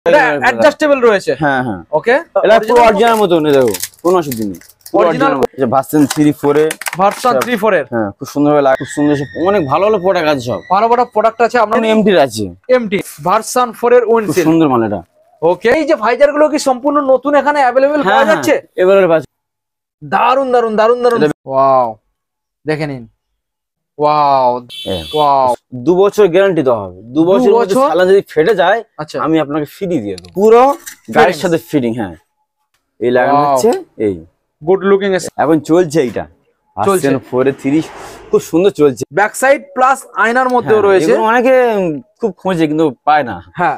এটা অ্যাডজাস্টেবল রয়েছে। হ্যাঁ হ্যাঁ ওকে, এটা পুরো অরিজিনাল মতো নেই, দেখো কোনো অসুবিধা নেই, অরিজিনাল ভার্সন 3-4 এর, ভার্সন 3-4 এর। হ্যাঁ খুব সুন্দর লাগে, খুব সুন্দর, অনেক ভালো ভালো প্রোডাক্ট আছে, সব ভালো ভালো প্রোডাক্ট আছে। আপনার এমটি আছে, এমটি ভার্সন 4 এর উইন্ডশিল্ড, সুন্দর মাল এটা। ওকে, এই যে ভাইজার গুলো কি সম্পূর্ণ নতুন এখানে अवेलेबल পাওয়া যাচ্ছে? এবারে দারুন দারুন দারুন দারুন, ওয়াও দেখে নিন, ওয়াও ওয়াও। 2 বছর গ্যারান্টি দেওয়া হবে, 2 বছর মধ্যে চালান যদি ফেটে যায় আচ্ছা আমি আপনাকে ফ্রি দিয়ে দেব, পুরো গাড়ির সাথে ফিটিং। হ্যাঁ এই লাগানো হচ্ছে, এই গুড লুকিং এখন চলছে, এইটা ভার্সন 4 এর 3 খুব সুন্দর চলছে, ব্যাক সাইড প্লাস আয়নার মধ্যেও রয়েছে। অনেকে খুব খোঁজে কিন্তু পায় না। হ্যাঁ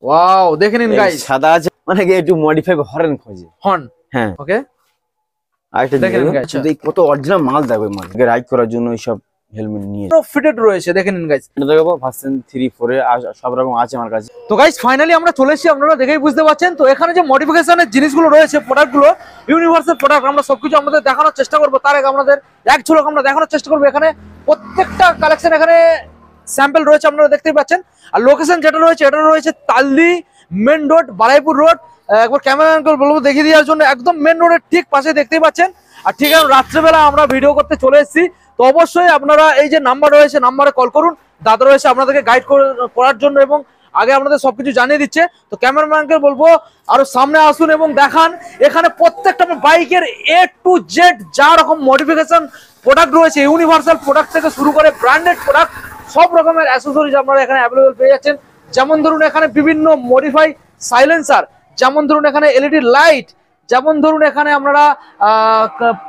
ওয়াও দেখে নিন গাইস, সাদা আছে, অনেকে একটু মডিফাই হর্ন খোঁজে, হর্ন। হ্যাঁ ওকে, আরেকটা দেখেন গাইস, কত অরিজিনাল মাল দেখো, মাল রাইড করার জন্য এইসব হেলমেট নিয়ে ফিটেড রয়েছে, দেখে নিন গাইস। এটা দেখো ভার্সন 3-4 এর সব রকম আছে আমার কাছে। তো গাইস ফাইনালি আমরা চলে এসেছি, আপনারা দেখেই বুঝতে পারছেন। তো এখানে যে মডিফিকেশনের জিনিসগুলো রয়েছে, প্রোডাক্টগুলো ইউনিভার্সাল প্রোডাক্ট, আমরা সবকিছু আপনাদের দেখানোর চেষ্টা করব। তার আগে আমাদের এক ঝলক আমরা দেখানোর চেষ্টা করব। এখানে প্রত্যেকটা কালেকশন এখানে স্যাম্পল রয়েছে, আপনারা দেখতেই পাচ্ছেন। আর লোকেশন যেটা রয়েছে, এটা রয়েছে Taldi main road, Baraipur road. একবার ক্যামেরা অ্যাঙ্গেল বলবো দেখিয়ে দেওয়ার জন্য, একদম মেন রোডের ঠিক পাশে দেখতেই পাচ্ছেন। আর ঠিক আছে, রাত্রেবেলা আমরা ভিডিও করতে চলে এসেছি, তো অবশ্যই আপনারা এই যে নাম্বার রয়েছে, নাম্বারে কল করুন, দাদা রয়েছে আপনাদেরকে গাইড করার জন্য এবং আগে আপনাদের সবকিছু জানিয়ে দিচ্ছে। তো ক্যামেরাম্যানকে বলবো আরো সামনে আসুন এবং দেখান। এখানে প্রত্যেকটা বাইকের A to Z যা রকম মডিফিকেশন প্রোডাক্ট রয়েছে, ইউনিভার্সাল প্রোডাক্ট থেকে শুরু করে ব্র্যান্ডেড প্রোডাক্ট, সব রকমের অ্যাসেসরিজ আপনারা এখানে অ্যাভেলেবল পেয়ে যাচ্ছেন। যেমন ধরুন এখানে বিভিন্ন মডিফাই সাইলেন্সার, যেমন ধরুন এখানে এলইডি লাইট, যেমন ধরুন এখানে আপনারা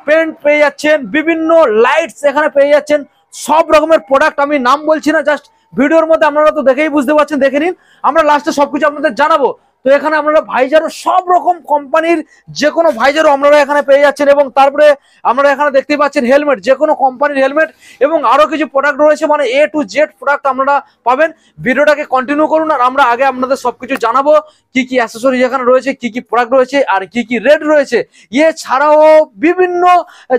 পেন্ট পেয়ে যাচ্ছেন, বিভিন্ন লাইটস এখানে পেয়ে যাচ্ছেন, সব রকমের প্রোডাক্ট। আমি নাম বলছি না, জাস্ট ভিডিওর মধ্যে আপনারা তো দেখেই বুঝতে পারছেন, দেখে নিন। আমরা লাস্টে সবকিছু আপনাদের জানাবো। তো এখানে আপনারা ভাইজারও সব রকম কোম্পানির যে কোনো ভাইজারও আপনারা এখানে পেয়ে যাচ্ছেন। এবং তারপরে আপনারা এখানে দেখতেই পাচ্ছেন হেলমেট, যে কোনো কোম্পানির হেলমেট এবং আরো কিছু প্রোডাক্ট রয়েছে, মানে A to Z প্রোডাক্ট আপনারা পাবেন। ভিডিওটাকে কন্টিনিউ করুন, আর আমরা আগে আপনাদের সবকিছু জানাবো, কি কি অ্যাসেসরিজ এখানে রয়েছে, কি কি প্রোডাক্ট রয়েছে, আর কি কি রেট রয়েছে। এছাড়াও বিভিন্ন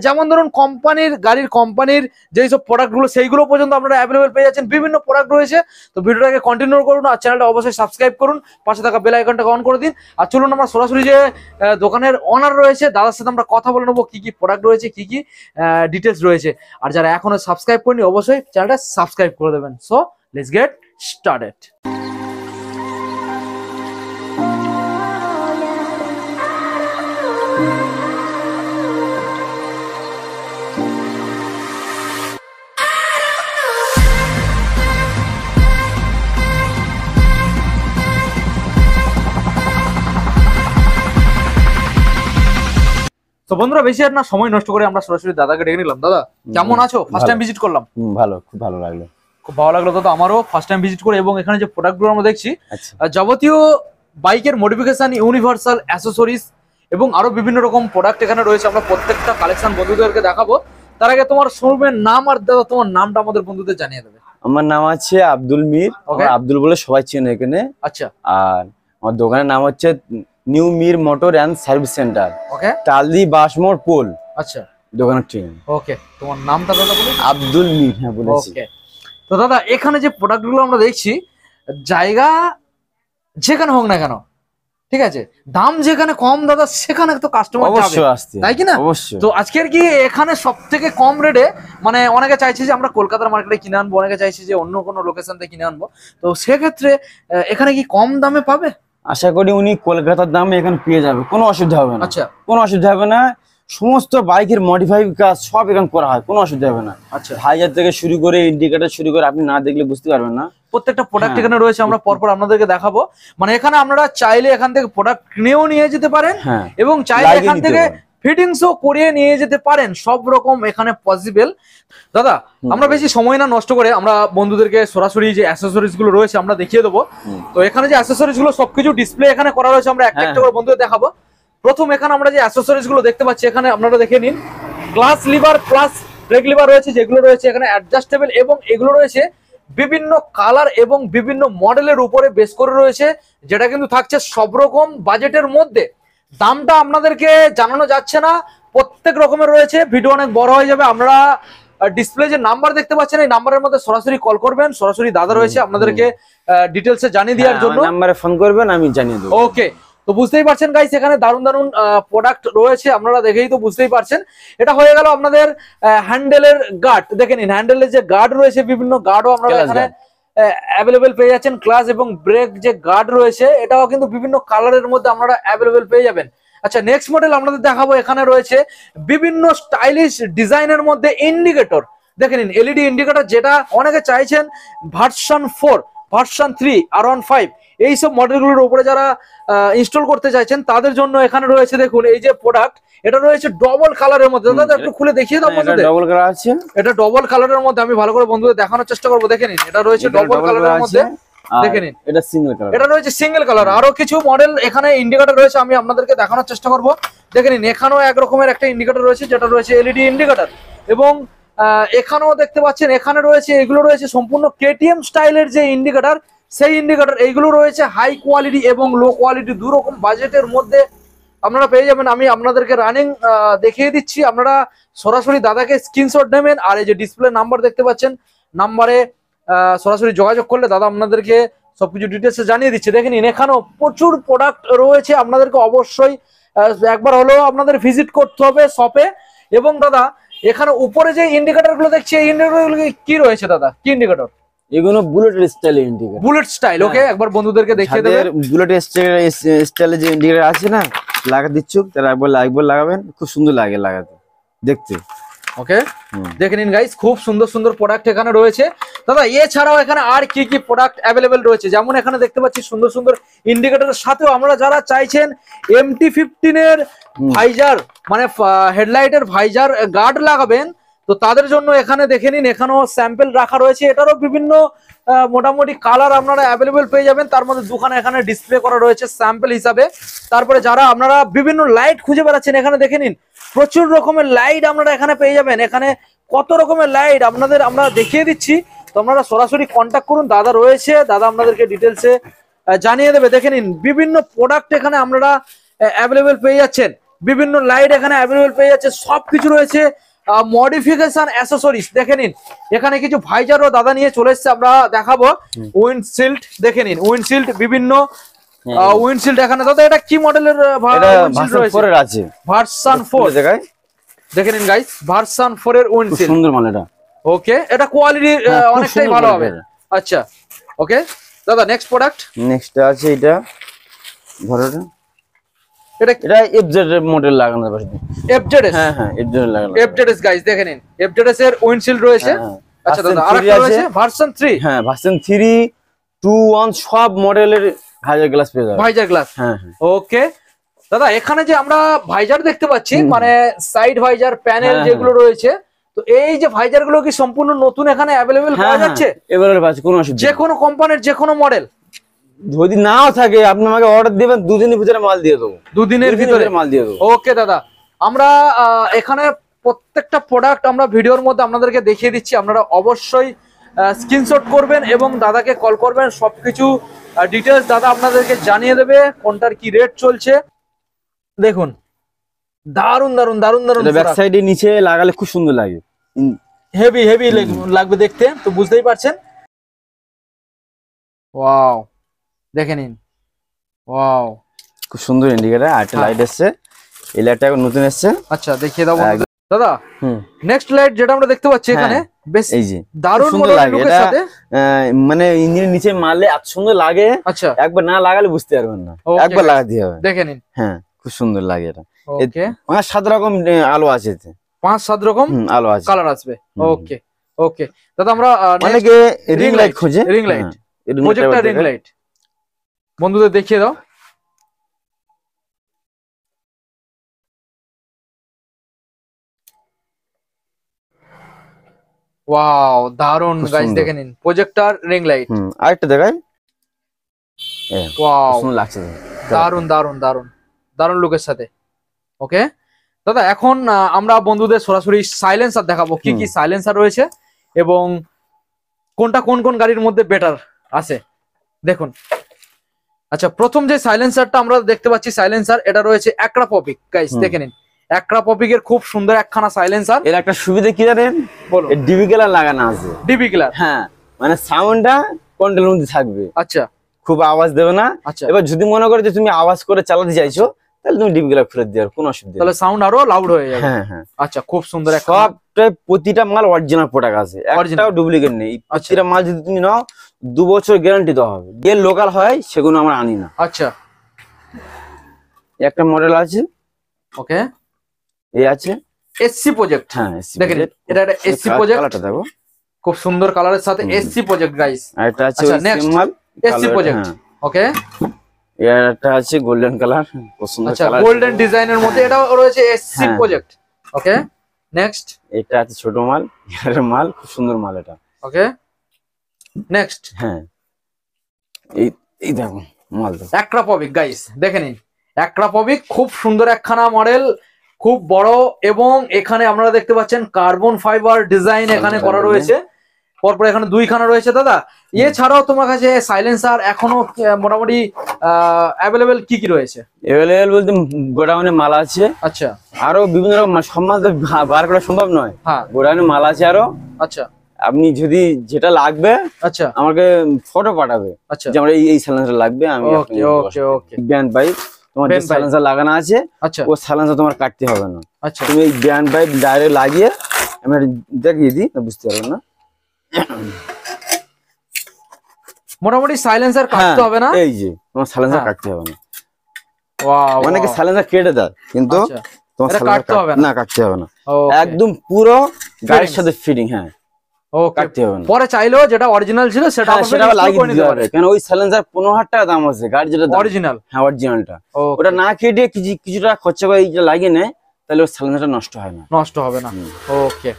যেমন ধরুন কোম্পানির গাড়ির কোম্পানির যেই সব প্রোডাক্টগুলো, সেইগুলো পর্যন্ত আপনারা অ্যাভেলেবল পেয়ে যাচ্ছেন, বিভিন্ন প্রোডাক্ট রয়েছে। তো ভিডিওটাকে কন্টিনিউ করুন, আর চ্যানেলটা অবশ্যই সাবস্ক্রাইব করুন, পাশে থাকা বেল আইকনটাকে অন করে দিন। আর চলুন আমরা সরাসরি যে দোকানের ওনার রয়েছে দাদার সাথে আমরা কথা বলে নেবো, কি কি প্রোডাক্ট রয়েছে, কি কি ডিটেলস রয়েছে। আর যারা এখনো সাবস্ক্রাইব করেনি অবশ্যই চ্যানেলটা সাবস্ক্রাইব করে দেবেন। So let's get started. তো বন্ধুরা বেশি আর না সময় নষ্ট করে আমরা সরাসরি দাদাকে ডেকে নিলাম। দাদা কেমন আছো? ফার্স্ট টাইম ভিজিট করলাম। ভালো, খুব ভালো লাগলো, খুব ভালো লাগলো দাদা, আমারও ফার্স্ট টাইম ভিজিট করে। এবং এখানে যে প্রোডাক্টগুলো আমরা দেখছি, যাবতীয় বাইকের মডিফিকেশন, ইউনিভার্সাল অ্যাসেসরিজ এবং আরো বিভিন্ন রকম প্রোডাক্ট এখানে রয়েছে। আমরা প্রত্যেকটা কালেকশন বন্ধুদেরকে দেখাবো। তার আগে তোমার শোরুমের নাম আর দাদা তোমার নামটা আমাদের বন্ধুদের জানিয়ে দেবে। আমার নাম আছে আব্দুল মির, আব্দুল বলে সবাই চেনে এখানে। আচ্ছা, আর আমার দোকানের নাম হচ্ছে new Mir motor and service centre, okay, Taldi বাসমোড় পোল। আচ্ছা, দোকানের ঠিক। ওকে, তোমার নামটা দাদা বলুন। আব্দুল মির। হ্যাঁ বলেছি। ওকে, তো দাদা এখানে যে প্রোডাক্টগুলো আমরা দেখছি, জায়গা যেখানে হোক না কেন, ঠিক আছে, দাম যেখানে কম দাদা সেখানে তো কাস্টমার যাবে, তাই কি না? তো আজকের কি এখানে সবথেকে কম রেটে, মানে অনেকে চাইছে যে আমরা কলকাতার মার্কেটে কিনে আনবো, অনেকে চাইছে যে অন্য কোনো লোকেশন থেকে কিনে আনবো, তো সেক্ষেত্রে এখানে কি কম দামে পাবে? আশা করি উনি কলকাতার দামে এখানে পেয়ে যাবে, কোনো অসুবিধা হবে না। আচ্ছা, কোনো অসুবিধা হবে না, সমস্ত বাইকের মডিফাই কাজ সব এখানে করা হয়, কোনো অসুবিধা হবে না। আচ্ছা, হাইজার থেকে শুরু করে ইন্ডিকেটর শুরু করে আপনি না দেখলে বুঝতে পারবেন না। প্রত্যেকটা প্রোডাক্ট এখানে রয়েছে, আমরা পরপর আপনাদেরকে দেখাবো। মানে এখানে আপনারা চাইলে এখান থেকে প্রোডাক্ট কিনেও নিয়ে যেতে পারেন এবং চাইলে এখান থেকে ফিটিংসও করিয়ে নিয়ে যেতে পারেন, সব রকম এখানে পসিবল। দাদা আমরা বেশি সময় না নষ্ট করে আমরা বন্ধুদেরকে সরাসরি যে অ্যাসেসরিজ গুলো রয়েছে আমরা দেখিয়ে দেবো। তো এখানে যে অ্যাসেসরিজ গুলো সবকিছু ডিসপ্লে এখানে করা রয়েছে, আমরা একটা একটা করে বন্ধুদের দেখাবো। প্রথম এখানে আমরা যে অ্যাসেসরিজ গুলো দেখতে পাচ্ছি, এখানে আপনারা দেখে নিন, clutch lever plus brake lever রয়েছে, যেগুলো রয়েছে এখানে অ্যাডজাস্টেবল এবং এগুলো রয়েছে বিভিন্ন কালার এবং বিভিন্ন মডেলের উপরে বেস করে রয়েছে, যেটা কিন্তু থাকছে সব রকম বাজেটের মধ্যে। দামটা আপনাদেরকে জানানো যাচ্ছে না, প্রত্যেক রকমের রয়েছে, ভিডিও অনেক বড় হয়ে যাবে। আমরা ডিসপ্লে যে নাম্বার দেখতে পাচ্ছেন এই নাম্বারের মধ্যে সরাসরি কল করবেন, সরাসরি দাদা রয়েছে আপনাদেরকে ডিটেলসে জানিয়ে দেওয়ার জন্য। নাম্বারে ফোন করবেন, আমি জানিয়ে দেবো। ওকে, তো বুঝতেই পারছেন গাইস এখানে দারুন দারুন প্রোডাক্ট রয়েছে, আপনারা দেখেই তো বুঝতেই পারছেন। এটা হয়ে গেল আপনাদের হ্যান্ডেলের গার্ড, দেখে নিন হ্যান্ডেলের যে গার্ড রয়েছে বিভিন্ন গার্ডও আপনারা এখানে অ্যাভেলেবেল পেয়ে যাচ্ছেন। ক্লাস এবং ব্রেক যে গার্ড রয়েছে এটাও কিন্তু বিভিন্ন কালারের মধ্যে আপনারা অ্যাভেলেবেল পেয়ে যাবেন। আচ্ছা, নেক্সট মডেল আপনাদের দেখাবো, এখানে রয়েছে বিভিন্ন স্টাইলিশ ডিজাইনের মধ্যে ইন্ডিকেটর, দেখে নিন এলইডি ইন্ডিকেটর, যেটা অনেকে চাইছেন ভার্সন 4, ভার্সন 3, R15 এইসব মডেলগুলোর উপরে যারা ইনস্টল করতে চাইছেন তাদের জন্য এখানে রয়েছে। দেখুন এই যে প্রোডাক্ট, এটা রয়েছে ডবল কালারের মধ্যে। দাদা একটু খুলে দেখিয়ে দাও বন্ধুদের। ডবল কালার আছে, এটা ডবল কালারের মধ্যে, আমি ভালো করে বন্ধুদের দেখানোর চেষ্টা করবো। দেখে নিন এটা রয়েছে ডবল কালারের মধ্যে, দেখে নিন এটা সিঙ্গেল কালার, এটা রয়েছে সিঙ্গেল কালার। আরো কিছু মডেল এখানে ইন্ডিকেটর রয়েছে, আমি আপনাদেরকে দেখানোর চেষ্টা করব। দেখে নিন এখানেও এক রকমের একটা ইন্ডিকেটর রয়েছে, যেটা রয়েছে এলইডি ইন্ডিকেটর। এবং এখানেও দেখতে পাচ্ছেন এখানে রয়েছে, এগুলো রয়েছে সম্পূর্ণ কেটিএম স্টাইলের যে ইন্ডিকেটর, সেই ইন্ডিকেটর এইগুলো রয়েছে হাই কোয়ালিটি এবং লো কোয়ালিটি, দু রকম বাজেটের মধ্যে আপনারা পেয়ে যাবেন। আমি আপনাদেরকে রানিং দেখিয়ে দিচ্ছি, আপনারা সরাসরি দাদাকে স্ক্রিনশট নেবেন, আর এই যে ডিসপ্লে নাম্বার দেখতে পাচ্ছেন, নাম্বারে সরাসরি যোগাযোগ করলে দাদা আপনাদেরকে সবকিছু ডিটেলসে জানিয়ে দিচ্ছে। দেখে নিন এখানেও প্রচুর প্রোডাক্ট রয়েছে, আপনাদেরকে অবশ্যই একবার হলেও আপনাদের ভিজিট করতে হবে শপে। এবং দাদা এখানে উপরে যে ইন্ডিকেটর গুলো দেখছি, এই ইন্ডিকেটর গুলো কি রয়েছে দাদা, কি ইন্ডিকেটর? এগুলো bullet style indicator, bullet style. Okay, একবার বন্ধুদেরকে দেখিয়ে দেবেন। বুলেট স্টাইলে যে ইন্ডিকেটর আছে না, লাগা দিচ্ছ, তারা একবার লাগাবেন, খুব সুন্দর লাগে লাগাতে, দেখতে। ওকে, দেখে নিন গাইস, খুব সুন্দর সুন্দর প্রোডাক্ট এখানে রয়েছে। দাদা এছাড়াও এখানে আর কি কি প্রোডাক্ট অ্যাভেলেবেল রয়েছে, যেমন এখানে দেখতে পাচ্ছি সুন্দর সুন্দর ইন্ডিকেটরের সাথেও আমরা যারা চাইছেন MT-15 এর ভাইজার মানে হেডলাইটের ভাইজার গার্ড লাগাবেন, তো তাদের জন্য এখানে দেখে নিন এখানেও স্যাম্পল রাখা রয়েছে। এটারও বিভিন্ন মোটামুটি কালার আপনারা অ্যাভেলেবেল পেয়ে যাবেন, তার মধ্যে দুখানা এখানে ডিসপ্লে করা রয়েছে স্যাম্পল হিসাবে। তারপরে যারা আপনারা বিভিন্ন লাইট খুঁজে বেড়াচ্ছেন, এখানে দেখে নিন প্রচুর রকমের লাইট আপনারা এখানে পেয়ে যাবেন। এখানে কত রকমের লাইট আপনাদের আমরা দেখিয়ে দিচ্ছি, তো আপনারা সরাসরি কন্ট্যাক্ট করুন, দাদা রয়েছে, দাদা আপনাদেরকে ডিটেলসে জানিয়ে দেবে। দেখে নিন বিভিন্ন প্রোডাক্ট এখানে আপনারা অ্যাভেলেবেল পেয়ে যাচ্ছেন, বিভিন্ন লাইট এখানে অ্যাভেলেবেল পেয়ে যাচ্ছে, সবকিছু রয়েছে। মডিফিকেশন অ্যাসেসরিজ দেখে নিন, এখানে কিছু ভাইজারও দাদা নিয়ে চলে এসেছে, আমরা দেখাবো। উইন্ডশিল্ড দেখে নিন, উইন্ডশিল্ড বিভিন্ন উইন্ডশিল্ড এখানে। দাদা এটা কি মডেলের আছে? ভার্সন 4 দেখে নিন গাইস, ভার্সন 4 এর উইন্ডশিল্ড, সুন্দর মাল এটা। ওকে, এটা কোয়ালিটি অনেকটাই ভালো হবে। আচ্ছা ওকে দাদা, নেক্সট প্রোডাক্ট। নেক্সট আছে এটা, ধরো এটা এফজেড মডেল লাগানো আছে, এফজেডএস। হ্যাঁ হ্যাঁ, এফজেড লাগানো, এফজেডএস গাইস দেখে নিন, এফজেডএস এর উইন্ডশিল্ড রয়েছে। আচ্ছা দাদা আরেকটা রয়েছে ভার্সন 3। হ্যাঁ, ভার্সন 3, 2, 1 সব মডেলের ভাইজার গ্লাস পেয়ে যাবেন। ভাইজার গ্লাস, হ্যাঁ। ওকে দাদা, এখানে যে আমরা ভাইজার দেখতে পাচ্ছি, মানে সাইড ভাইজার প্যানেল যেগুলো রয়েছে, তো এই যে ভাইজার গুলো কি সম্পূর্ণ নতুন এখানে অ্যাভেলেবেল পাওয়া যাচ্ছে? এভেলেবল আছে, কোনো অসুবিধা নেই। যে কোনো কোম্পানির যে কোনো মডেল যদি নাও থাকে, আপনি আমাকে অর্ডার দিবেন, 2 দিনের ভিতরে মাল দিয়ে দেবো। 2 দিনের ভিতরে মাল দিয়ে দেবো। ওকে দাদা, আমরা এখানে প্রত্যেকটা প্রোডাক্ট আমরা ভিডিওর মধ্যে আপনাদেরকে দেখিয়ে দিচ্ছি, আপনারা অবশ্যই স্ক্রিনশট করবেন এবং দাদাকে কল করবেন, সবকিছু ডিটেলস দাদা আপনাদেরকে জানিয়ে দেবে, কোনটার কি রেট চলছে। দেখুন দারুন দারুন দারুন দারুন, ব্যাক সাইডে নিচে লাগালে খুব সুন্দর লাগে, হেভি হেভি লাগবে দেখতে, তো বুঝতেই পারছেন। ওয়াও দেখে নিন, ওয়াও খুব সুন্দর ইন্ডিকেটর। আরেকটা লাইট এসছে, এই লাইটটা এখন নতুন এসছে। আচ্ছা দেখিয়ে দাও দাদা। নেক্সট লাইট যেটা আমরা দেখতে পাচ্ছি এখানে, বেশ এই যে দারুণ মডেল লুকের সাথে, মানে ইঞ্জিনের নিচে মারলে এত সুন্দর লাগে। আচ্ছা, একবার না লাগালে বুঝতে পারবেন না, একবার লাগাতে হবে। দেখে নিন, হ্যাঁ খুব সুন্দর লাগে এটা। ওকে, 5-7 রকম আলো আছে এতে, 5-7 রকম আলো আছে, কালার আসবে। ওকে ওকে দাদা, আমরা অনেকে রিং লাইট খোঁজে, ring light, projector ring light বন্ধুদের দেখিয়ে দাও। ওয়াও দারুন গাইস, দেখে নিন প্রজেক্টর রিং লাইট। আরেকটা দেখাই, ওয়াও সুন্দর লাগছে, দারুন দারুন দারুন দারুন লুকের সাথে। ওকে দাদা, এখন আমরা বন্ধুদের সরাসরি সাইলেন্সার দেখাবো, কি কি সাইলেন্সার রয়েছে এবং কোনটা কোন কোন গাড়ির মধ্যে বেটার আছে দেখুন। আচ্ছা, প্রথম যে সাইলেন্সারটা আমরা দেখতে পাচ্ছি সাইলেন্সার, এটা রয়েছে অ্যাক্রাপপিক গাইস, দেখে নিন অ্যাক্রাপপিকের খুব সুন্দর একখানা সাইলেন্সার। এর একটা সুবিধা কি জানেন, বলো। এর ডিবি ক্লার লাগানো আছে। ডিবি ক্লার, হ্যাঁ, মানে সাউন্ডটা কন্ট্রোলের মধ্যে থাকবে। আচ্ছা, খুব আওয়াজ দেবে না। আচ্ছা, এবার যদি মনে করো যে তুমি আওয়াজ করে চালাতে চাইছো, তাহলে তুমি ডিবি ক্লার খুলে দিও, কোনো অসুবিধা নেই। তাহলে সাউন্ড আরো লাউড হয়ে যাবে। হ্যাঁ হ্যাঁ, আচ্ছা, খুব সুন্দর একটা। সবটাই প্রতিটা মাল অরিজিনাল প্রোডাক্ট আছে, একটাও ডুপ্লিকেট নেই। প্রতিটা মাল যদি তুমি নাও 2 বছর গ্যারান্টি দেওয়া হবে। যে লোকাল হয় সেগুলো আমরা আনি না। আচ্ছা, একটা মডেল আছে, ওকে, এই আছে এসসি প্রজেক্ট। হ্যাঁ, দেখেন এটা একটা এসসি প্রজেক্ট, কালারটা দেখো খুব সুন্দর কালারের সাথে এসসি প্রজেক্ট গাইস। আর এটা আছে আচ্ছা, ওই নেক্সট সেম মাল এসসি প্রজেক্ট, ওকে। এর একটা আছে গোল্ডেন কালার, খুব সুন্দর আচ্ছা, কালার, গোল্ডেন ডিজাইনের মধ্যে এটাও রয়েছে এসসি প্রজেক্ট, ওকে। নেক্সট এটা আছে ছোট মাল, এর মাল খুব সুন্দর মাল এটা, ওকে। নেক্সট হ্যাঁ, এই এই দেখো মাল দেখো। অ্যাক্রাপপিক গাইস, দেখে নিন। অ্যাক্রাপপিক খুব সুন্দর একখানা মডেল, খুব বড়, এবং এখানে আপনারা দেখতে পাচ্ছেন কার্বন ফাইবার ডিজাইন এখানে করা রয়েছে। পরপর এখানে 2খানা রয়েছে দাদা। এছাড়াও তোমার কাছে সাইলেন্সার এখনো মোটামুটি অ্যাভেলেবেল কি কি রয়েছে? অ্যাভেলেবেল বলতে গোডাউনে মাল আছে। আচ্ছা, আরো বিভিন্ন রকম সব মাল তো বার করা সম্ভব নয়। হ্যাঁ, গোডাউনে মাল আছে আরো। আচ্ছা, আপনি যদি যেটা লাগবে আচ্ছা, আমাকে ফটো পাঠাবে, আচ্ছা, যে আমার এই সাইলেন্সার লাগবে, আমি ওকে, ওকে, ওকে। ব্যান্ড পাইপ তোমার যে সাইলেন্সার লাগানো আছে, আচ্ছা, ও সাইলেন্সার তোমার কাটতে হবে না। আচ্ছা, তুমি এই ব্যান্ড পাইপ ডাইরেক্ট লাগিয়ে আমি দেখিয়ে দিই, বুঝতে পারবে না। মোটামুটি সাইলেন্সার কাটতে হবে না। এই যে তোমার সাইলেন্সার কাটতে হবে না। ওয়াও, অনেকে সাইলেন্সার কেটে দেয়, কিন্তু তোমার সাইলেন্সার কাটতে হবে না। না, কাটতে হবে না। ওকে, একদম পুরো গাড়ির সাথে ফিটিং। হ্যাঁ, ওকে, কাটতে হবে না। পরে চাইলেও যেটা অরিজিনাল ছিল সেটা সেটা লাগিয়ে দিতে হবে, কারণ ওই সাইলেন্সার 15,000 টাকা দাম আছে গাড়ি যেটা অরিজিনাল। হ্যাঁ, অরিজিনালটা। ওটা না কেটে কিছু টাকা খরচা করে এইটা লাগিয়ে নেয়, তাহলে ওই সাইলেন্সারটা নষ্ট হয় না, নষ্ট হবে না। ওকে,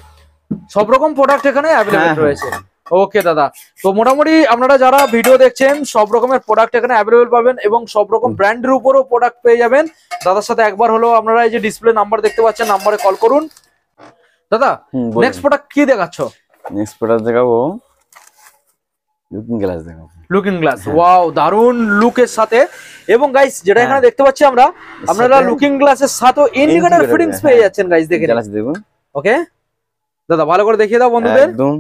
সব রকম প্রোডাক্ট এখানে অ্যাভেলেবল রয়েছে। ওকে দাদা, তো মোটামুটি আপনারা যারা ভিডিও দেখছেন সব রকমের প্রোডাক্ট এখানে অ্যাভেলেবল পাবেন, এবং সব রকম ব্র্যান্ডের উপরও প্রোডাক্ট পেয়ে যাবেন। দাদার সাথে একবার হলো আপনারা এই যে ডিসপ্লে নাম্বার দেখতে পাচ্ছেন, নাম্বারে কল করুন। দাদা, নেক্সট প্রোডাক্ট কি দেখাচ্ছ? নেক্সট প্রোডাক্ট দেখাবো লুকিং গ্লাস দেখাবো। লুকিং গ্লাস, ওয়াও, দারুন লুকের সাথে। এবং গাইস যেটা এখানে দেখতে পাচ্ছি আমরা, আপনারা লুকিং গ্লাসের সাথে ইন্ডিকেটর ফিটিংস পেয়ে যাচ্ছেন গাইস, দেখেন। গ্লাস দেখুন, ওকে দাদা, ভালো করে দেখিয়ে দাও বন্ধুদের। একদম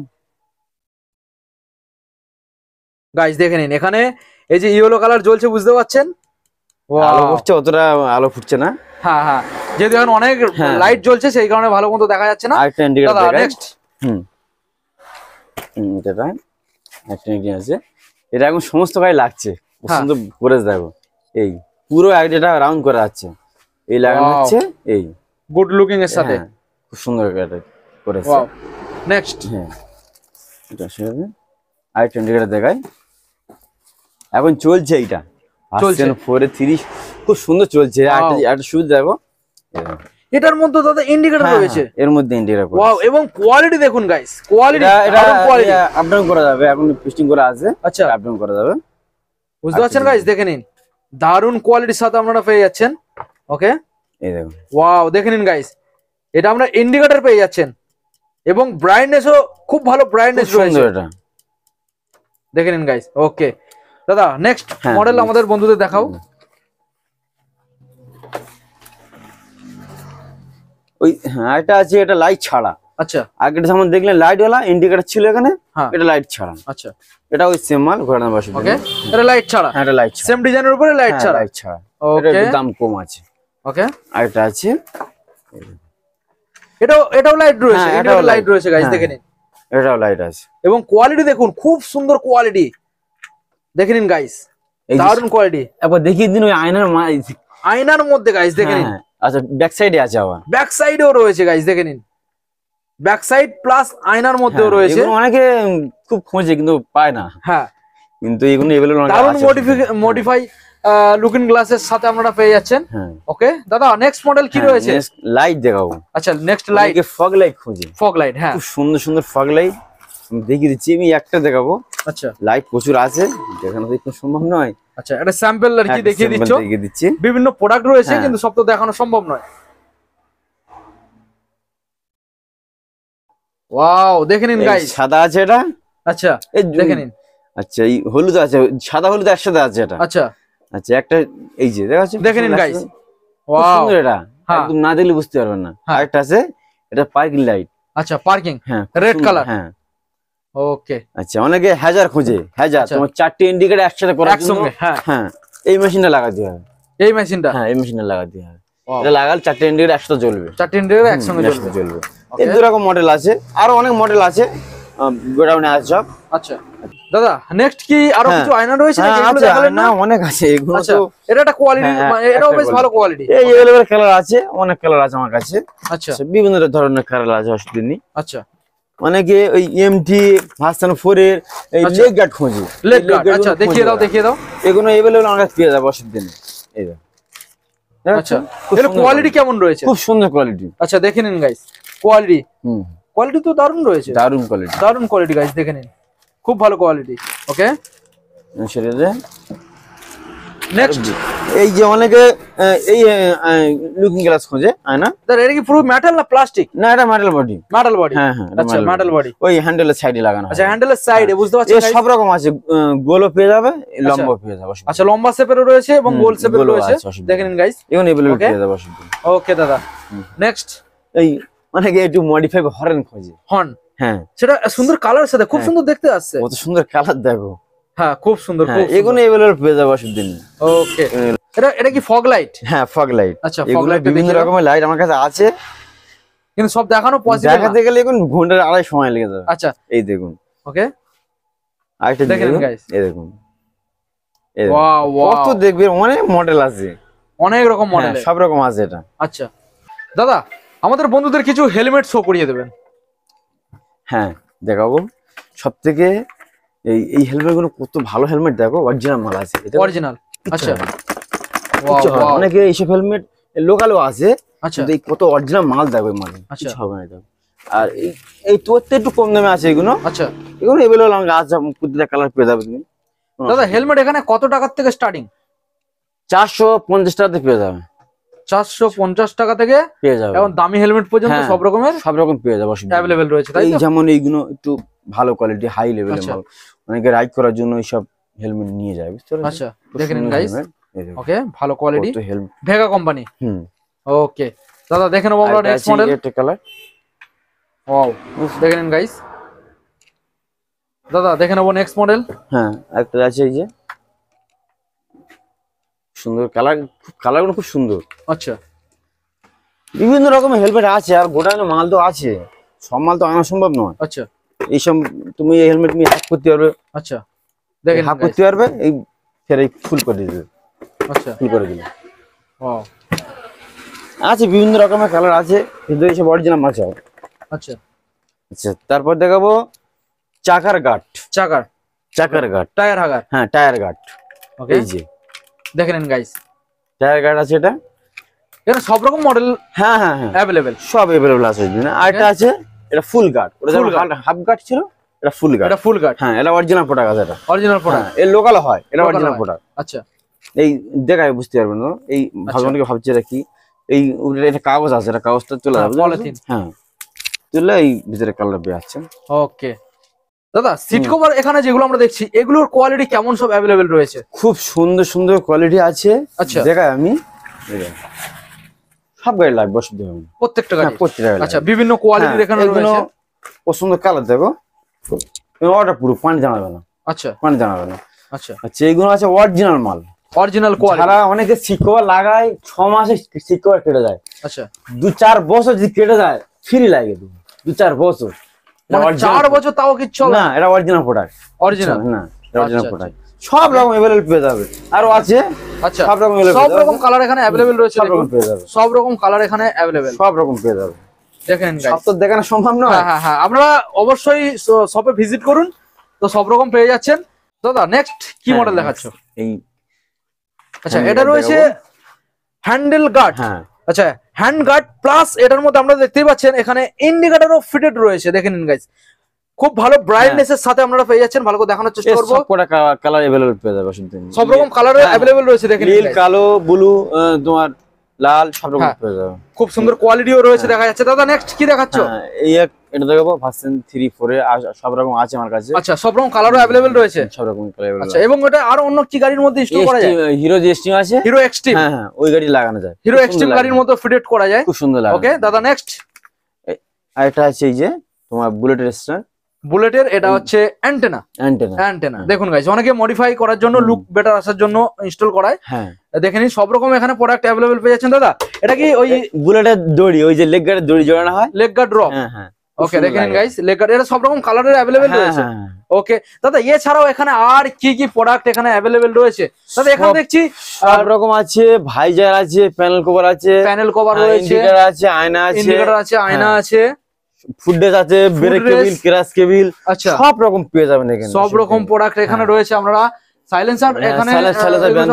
গাইস দেখে নিন, এখানে এই যে ইয়েলো কালার জ্বলছে, বুঝতে পাচ্ছেন? আলো ফুটছে, অতটা আলো ফুটছে না। হ্যাঁ হ্যাঁ, যেহেতু এখন অনেক লাইট জ্বলছে সেই কারণে ভালো মতো দেখা যাচ্ছে না। আরেকটা ইন্ডিকেটর দাদা, দেখাই। নেক্সট এটা একটা ইন্ডিকেটর আছে, এটা এখন সমস্ত গায়ে লাগছে, খুব সুন্দর করে দেখো। এই পুরো এটা রাউন্ড করা আছে, এই লাগানো হচ্ছে, এই গুড লুকিং এর সাথে খুব সুন্দর এটা করেছে। Wow, next. হ্যাঁ, এটা সেভাবে আরেকটা ইন্ডিকেটর দেখাই। এখন চলছে এইটা, চলছে 430, খুব সুন্দর চলছে। একটা সুবিধা দেখো, এটার মধ্যে দাদা ইন্ডিকেটর রয়েছে, এর মধ্যে ইন্ডিকেটর। ওয়াও, এবং কোয়ালিটি দেখুন গাইস, কোয়ালিটি আপ ডাউন করা যাবে, এখন পিস্টিং করা আছে। আচ্ছা, আপ ডাউন করা যাবে, বুঝতে পারছেন গাইস, দেখে নিন, দারুন কোয়ালিটির সাথে আপনারা পেয়ে যাচ্ছেন। ওকে, এই দেখুন, ওয়াও, দেখে নিন গাইস, এটা আমরা ইন্ডিকেটর পেয়ে যাচ্ছেন, এবং ব্রাইটনেসও খুব ভালো ব্রাইটনেস রয়েছে, এটা দেখে নিন গাইস। ওকে দাদা, নেক্সট মডেল আমাদের বন্ধুদের দেখাও। ওই এটা আছে, এটা লাইট ছাড়া। আচ্ছা, আগেটা যেমন দেখলেন লাইট ওয়ালা ইন্ডিকেটর ছিল এখানে, এটা লাইট ছাড়া। আচ্ছা, এটা ওই সেম মাল ঘোরানো বসে। ওকে, এটা লাইট ছাড়া, হ্যাঁ, এটা লাইট সেম ডিজাইনের উপরে লাইট ছাড়া। লাইট ছাড়া, ওকে, এটা দাম কম আছে। ওকে, আর এটা আছে, এটাও লাইট রয়েছে, এটাও লাইট রয়েছে গাইস, দেখে নিন, এটাও লাইট আছে। এবং কোয়ালিটি দেখুন, খুব সুন্দর কোয়ালিটি, দেখে নিন গাইস, দারুন কোয়ালিটি। একবার দেখিয়ে দিন ওই আয়নার মধ্যে গাইস, দেখে নিন। আচ্ছা, ব্যাক সাইডে আছে, আবার ব্যাক সাইডেও রয়েছে গাইস, দেখে নিন, ব্যাক সাইড প্লাস আয়নার মধ্যেও রয়েছে। অনেকে খুব খোঁজে কিন্তু পায় না। হ্যাঁ, কিন্তু এগুলো এভেলেবল আছে। দারুন মডিফাই লুকিং গ্লাসের সাথে আপনারা পেয়ে যাচ্ছেন। ওকে দাদা, নেক্সট মডেল কি রয়েছে? লাইট দেখাবো। আচ্ছা, নেক্সট লাইট, ফগ লাইট খুঁজে, ফগ লাইট, হ্যাঁ, খুব সুন্দর সুন্দর ফগ লাইট দেখিয়ে দিচ্ছি। আমি একটা দেখাবো। আচ্ছা, লাইট প্রচুর আছে, দেখানো তো একটু সম্ভব নয়। আচ্ছা, এটা স্যাম্পল আর কি দেখিয়ে দিচ্ছি। বিভিন্ন প্রোডাক্ট রয়েছে, কিন্তু সব তো দেখানো সম্ভব নয়। ওয়াও, দেখে নিন গাইস, সাদা আছে এটা। আচ্ছা, দেখে নিন। আচ্ছা, এই হলুদ আছে, সাদা হলুদ একসাথে আছে এটা। আচ্ছা আচ্ছা, একটা এই যে দেখাচ্ছি, দেখে নিন গাইস, ওয়াও, সুন্দর এটা। একদম না দেখলে বুঝতে পারবেন না। আরেকটা আছে, এটা পার্কিং লাইট। আচ্ছা, পার্কিং, হ্যাঁ, রেড কালার। হ্যাঁ, ওকে। আচ্ছা, অনেকে হ্যাজার খোঁজে, হ্যাজার তোমার 4টি ইন্ডিকেটর একসাথে করার জন্য। হ্যাঁ, এই মেশিনটা লাগাতে হবে। এই মেশিনটা? হ্যাঁ, এই মেশিনটা লাগাতে হবে। এটা লাগালে 4টি ইন্ডিকেটর একসাথে জ্বলবে। 4টি ইন্ডিকেটর একসঙ্গে জ্বলবে। এই দুই রকম মডেল আছে, আরো অনেক মডেল আছে গোডাউনে আছে সব। আচ্ছা দাদা, নেক্সট কি আরো কিছু আয়না রয়েছে নাকি এগুলো আচ্ছা, দেখালেন না? অনেক আছে এগুলো। আচ্ছা, তো এটা একটা কোয়ালিটি, এটাও বেশ ভালো কোয়ালিটি। এই এভেলেবল কালার আছে, অনেক কালার আছে আমার কাছে। আচ্ছা, বিভিন্ন ধরনের কালার আছে, অসুবিধা নেই। আচ্ছা, অনেকে ওই এমটি ভার্সন 4 এর এই লেগ গার্ড খোঁজে। লেগ গার্ড, আচ্ছা দেখিয়ে দাও। এগুলো এভেলেবল আমার কাছে পেয়ে যাবে, অসুবিধা নেই। এই দেখো। আচ্ছা, এর কোয়ালিটি কেমন রয়েছে? খুব সুন্দর কোয়ালিটি। আচ্ছা, দেখে নিন গাইস, কোয়ালিটি তো দারুণ রয়েছে। দারুণ কোয়ালিটি গাইস, দেখে নিন, খুব ভালো কোয়ালিটি। ওকে, নেক্সট এই যে অনেকে এই লুকিং গ্লাস খোঁজে, আয়না। স্যার এটা কি পুরো মেটাল না প্লাস্টিক? না, এটা মেটাল বডি। হ্যাঁ, আচ্ছা, মেটাল বডি, ওই হ্যান্ডেলের সাইডে লাগানো। আচ্ছা, হ্যান্ডেলের সাইডে, বুঝতে পারছেন গাইস, সব রকম আছে, গোলও পেয়ে যাবে, লম্বা পেয়ে যাবে। আচ্ছা, লম্বা শেপেরও রয়েছে এবং গোল শেপেরও রয়েছে, দেখে নিন গাইস। এখন এভেলেবল পেয়ে যাবে, অসুবিধা নেই। ওকে দাদা, নেক্সট এই অনেকে একটু মডিফাই হর্ন খোঁজে। হর্ন, হ্যাঁ, সেটা সুন্দর কালারের সাথে খুব সুন্দর দেখতে আসছে। কত সুন্দর কালার দেখো। হ্যাঁ, খুব সুন্দর। এগুলো এভেলেবল পেয়ে যাবে, অসুবিধা নেই। ওকে, এটা কি ফগ লাইট? হ্যাঁ, ফগ লাইট। আচ্ছা, এগুলো বিভিন্ন রকমের লাইট আমার কাছে আছে, কিন্তু সব দেখানো পসিবল না। দেখাতে গেলে এখন ঘন্টা আড়াই সময় লেগে যাবে। আচ্ছা, এই দেখুন। ওকে, আরেকটা দেখেন গাইস, এই দেখুন। ওয়াও, কত দেখবে, অনেক মডেল আছে, অনেক রকম মডেল, সব রকম আছে এটা। আচ্ছা দাদা, আমাদের বন্ধুদের কিছু হেলমেট শো করিয়ে দেবেন। হ্যাঁ, দেখাবো। সবথেকে এই হেলমেট গুলো কত ভালো হেলমেট, দেখো অরিজিনাল মাল আছে, এটা অরিজিনাল। আচ্ছা, অনেকে এইসব হেলমেট লোকালও আছে, আচ্ছা, এই কত অরিজিনাল মাল দেখো, এই মাল কিছু হবে না। আর এই তোর একটু কম দামে আছে এগুলো। আচ্ছা, এগুলো এভেলেবল আমার আছে, প্রতিটা কালার পেয়ে যাবে তুমি। দাদা, হেলমেট এখানে কত টাকার থেকে স্টার্টিং? 450 টাকাতে পেয়ে যাবে। 450 টাকা থেকে পেয়ে যাবে, এবং দামি হেলমেট পর্যন্ত সব রকম পেয়ে যাবে, অ্যাভেলেবেল রয়েছে। তাই এই যেমন এইগুলো একটু ভালো কোয়ালিটি, হাই লেভেলের মাল, অনেকে রাইড করার জন্য এইসব হেলমেট নিয়ে যায়, বুঝতে পারছেন? আচ্ছা, দেখে নিন গাইস। ওকে, ভালো কোয়ালিটি, ভেগা কোম্পানি। ওকে দাদা, দেখে নেবো আমরা নেক্সট মডেল। এটা কালার, ওয়াও, দেখে নিন গাইস। দাদা, দেখে নেবো নেক্সট মডেল। হ্যাঁ, একটা আছে এই যে সুন্দর কালারগুলো খুব সুন্দর। আচ্ছা, বিভিন্ন রকমের হেলমেট আছে, আর গোডাউনে মাল তো আছে, সব মাল তো আনা সম্ভব নয়। আচ্ছা, এইসব তুমি এই হেলমেট নিয়ে হাফ করতে পারবে। আচ্ছা, দেখেন হাফ করতে পারবে, এই ফের এই ফুল করে দিবে। আচ্ছা, ফুল করে দিলে ওয়াও, আছে, বিভিন্ন রকমের কালার আছে, কিন্তু এইসব অরিজিনাল মাল চাও। আচ্ছা, আচ্ছা, তারপর দেখাবো চাকার গার্ড। চাকার গার্ড, টায়ার হাগার। হ্যাঁ, টায়ার গার্ড। ওকে, এই যে দেখে নিন গাইস, টায়ার গার্ড আছে, এটা এখানে সব রকম মডেল হ্যাঁ অ্যাভেলেবেল, সব অ্যাভেলেবল আছে। আরেকটা আছে, এটা ফুল গার্ড, ওটা হাফ গার্ড ছিল, এটা ফুল গার্ড। হ্যাঁ, এটা অরিজিনাল প্রোডাক্ট আছে, এটা অরিজিনাল প্রোডাক্ট, এর লোকাল হয়, এটা অরিজিনাল প্রোডাক্ট। আচ্ছা, এই দেখায় বুঝতে পারবেন না, এই ভাবনাকে ভাবছে এটা কি, এই এটা কাগজ আছে, এটা কাগজটা চলে যাবে, পলিথিন। হ্যাঁ, তুলে এই ভিতরে কালার বেরাচ্ছে। ওকে দাদা, সিট কভার এখানে যেগুলো আমরা দেখছি, এগুলোর কোয়ালিটি কেমন সব অ্যাভেলেবেল রয়েছে? খুব সুন্দর সুন্দর কোয়ালিটি আছে। আচ্ছা, দেখায় আমি, সব গাড়ি লাগবে, অসুবিধা হবে না, প্রত্যেকটা গাড়ি। আচ্ছা, বিভিন্ন কোয়ালিটির এখানে রয়েছে, পছন্দ কালার দেখো, ওটা পুরো পানি জানাবে না। আচ্ছা, পানি জানাবে না। আচ্ছা, আচ্ছা, এইগুলো আছে অরিজিনাল মাল, অরিজিনাল কোয়ালিটি। যারা অনেকে সিট কভার লাগায় 6 মাসে সিট কভার কেটে যায়। আচ্ছা, 2-4 বছর যদি কেটে যায় ফ্রি লাগে, 2-4 বছর, 4 বছর তাও কিচ্ছু হবে না, এটা অরিজিনাল প্রোডাক্ট। অরিজিনাল না, অরিজিনাল প্রোডাক্ট, সব রকম अवेलेबल পেয়ে যাবে, আরো আছে। আচ্ছা, সব রকম কালার এখানে अवेलेबल রয়েছে, সব রকম পেয়ে যাবে, সব রকম কালার এখানে अवेलेबल, সব রকম পেয়ে যাবে। দেখেন গাইস, সব তো দেখানো সম্ভব নয়। হ্যাঁ, আপনারা অবশ্যই শপে ভিজিট করুন, তো সব রকম পেয়ে যাচ্ছেন। দাদা, নেক্সট কি মডেল দেখাচ্ছ? এই, আচ্ছা, এটা রয়েছে হ্যান্ডেল গার্ড। হ্যাঁ, আচ্ছা, হ্যান্ড গার্ড প্লাস এটার মধ্যে আপনারা দেখতেই পাচ্ছেন এখানে ইন্ডিকেটরও ফিটেড রয়েছে, দেখে নিন গাইস, খুব ভালো ব্রাইটনেস এর সাথে আপনারা পেয়ে যাচ্ছেন। ভালো করে দেখানোর চেষ্টা করব, সবকটা কালার अवेलेबल পেয়ে যাবে, সব রকম কালার अवेलेबल রয়েছে, দেখে নিন, নীল, কালো, ব্লু, তোমার লাল সব রকম হ্যাঁ। পেয়ে যাবে। খুব সুন্দর কোয়ালিটিও রয়েছে দেখা যাচ্ছে। দাদা নেক্সট কি দেখাচ্ছ? হ্যাঁ, এই এটা দেখাবো ভার্সন 3 4 এ সব রকম আছে আমার কাছে। আচ্ছা, সব রকম কালারও अवेलेबल রয়েছে, সব রকম কালার। আচ্ছা, এবং এটা আর অন্য কি গাড়ির মধ্যে ইনস্টল করা যায়? হিরো যে এক্সট্রিম আছে, হিরো এক্সট্রিম, হ্যাঁ হ্যাঁ ওই গাড়ি লাগানো যায়, হিরো এক্সট্রিম গাড়ির মতো ফিটেড করা যায়, খুব সুন্দর লাগে। ওকে দাদা নেক্সট। আর এটা আছে এই যে তোমার বুলেটের স্ট্যান্ড, বুলেটের এটা হচ্ছে অ্যান্টেনা। অ্যান্টেনা দেখুন গাইস, অনেকে মডিফাই করার জন্য লুক বেটার আসার জন্য ইনস্টল করায়। হ্যাঁ দেখে নিন সব রকম এখানে প্রোডাক্ট अवेलेबल পেয়ে যাচ্ছেন। দাদা এটা কি ওই বুলেটের দড়ি, ওই যে লেগ গার্ডের দড়ি জড়ানো হয়, লেগ গার্ড ড্রপ? হ্যাঁ হ্যাঁ ওকে দেখে নিন গাইস, লেগ গার্ড এটা সব রকম কালারের अवेलेबल রয়েছে। ওকে দাদা এছাড়াও এখানে আর কি কি প্রোডাক্ট এখানে अवेलेबल রয়েছে? দাদা এখানে দেখছি সব রকম আছে, ভাইজার আছে, প্যানেল কভার আছে, প্যানেল কভার রয়েছে, ইন্ডিকেটর আছে, আয়না আছে, ইন্ডিকেটর আছে, আয়না আছে, ফুটরেস আছে, ব্রেক কেবিল, ক্র্যাশ কেবিল, আচ্ছা সব রকম পেয়ে যাবেন এখানে। সব রকম প্রোডাক্ট এখানে রয়েছে। আমরা সাইলেন্সার এখানে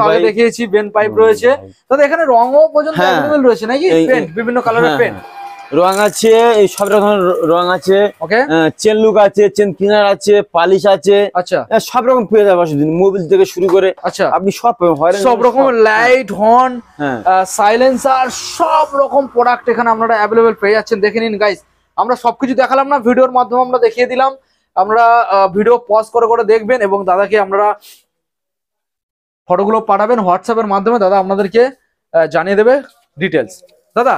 আগে দেখিয়েছি, বেন পাইপ রয়েছে। দাদা এখানে রঙও পর্যন্ত अवेलेबल রয়েছে নাকি? পেন্ট বিভিন্ন কালারের পেন্ট, রং আছে, এই সব রকমের রং আছে, ওকে চেন লুক আছে, চেন ক্লিনার আছে, পালিশ আছে, আচ্ছা সব রকম পেয়ে যাবেন, মোবিল থেকে শুরু করে আচ্ছা আপনি সব পাবেন, সব রকম লাইট, হর্ন, সাইলেন্সার, সব রকম প্রোডাক্ট এখানে আপনারা अवेलेबल পেয়ে যাচ্ছেন। দেখে নিন গাইস, আমরা সবকিছু দেখালাম না, ভিডিওর মাধ্যমে আমরা দেখিয়ে দিলাম। আমরা ভিডিও পজ করে করে দেখবেন এবং দাদাকে আমরা ফটোগুলো পাঠাবেন হোয়াটসঅ্যাপের মাধ্যমে, দাদা আপনাদেরকে জানিয়ে দেবে ডিটেলস। দাদা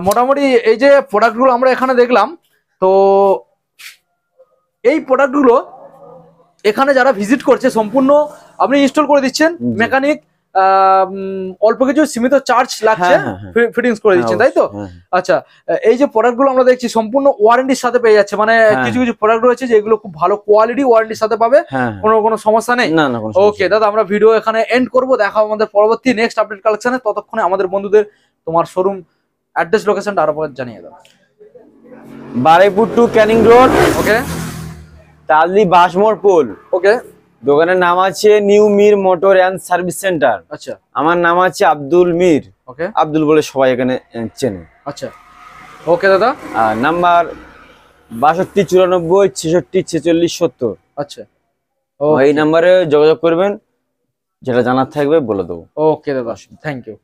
মোটামুটি এই যে প্রোডাক্টগুলো আমরা এখানে দেখলাম, তো এই প্রোডাক্টগুলো এখানে যারা ভিজিট করছে সম্পূর্ণ আপনি ইনস্টল করে দিচ্ছেন, মেকানিক অল্প কিছু সীমিত চার্জ লাগছে, ফিটিংস করে দিচ্ছেন, তাই তো? আচ্ছা, এই যে প্রোডাক্টগুলো আমরা দেখছি সম্পূর্ণ ওয়ারেন্টির সাথে পেয়ে যাচ্ছে, মানে কিছু কিছু প্রোডাক্ট রয়েছে যেগুলো খুব ভালো কোয়ালিটি ওয়ারেন্টির সাথে পাবে, কোনো সমস্যা নেই। ওকে দাদা, আমরা ভিডিও এখানে এন্ড করবো, দেখা আমাদের পরবর্তী নেক্সট আপডেট কালেকশনে। ততক্ষণে আমাদের বন্ধুদের তোমার শোরুম অ্যাড্রেস লোকেশনটা আরো জানিয়ে দাও। বারুইপুর টু ক্যানিং রোড, ওকে তালদি বাসমোড় পোল, ওকে দোকানের নাম আছে new Mir motor and service centre. আচ্ছা, আমার নাম আছে আব্দুল মির, ওকে আব্দুল বলে সবাই এখানে চেনে। আচ্ছা ওকে দাদা, আর নাম্বার 62 94 66 46 70। আচ্ছা এই নাম্বারে যোগাযোগ করবেন, যেটা জানার থাকবে বলে দেবো। ওকে দাদা, থ্যাংক ইউ।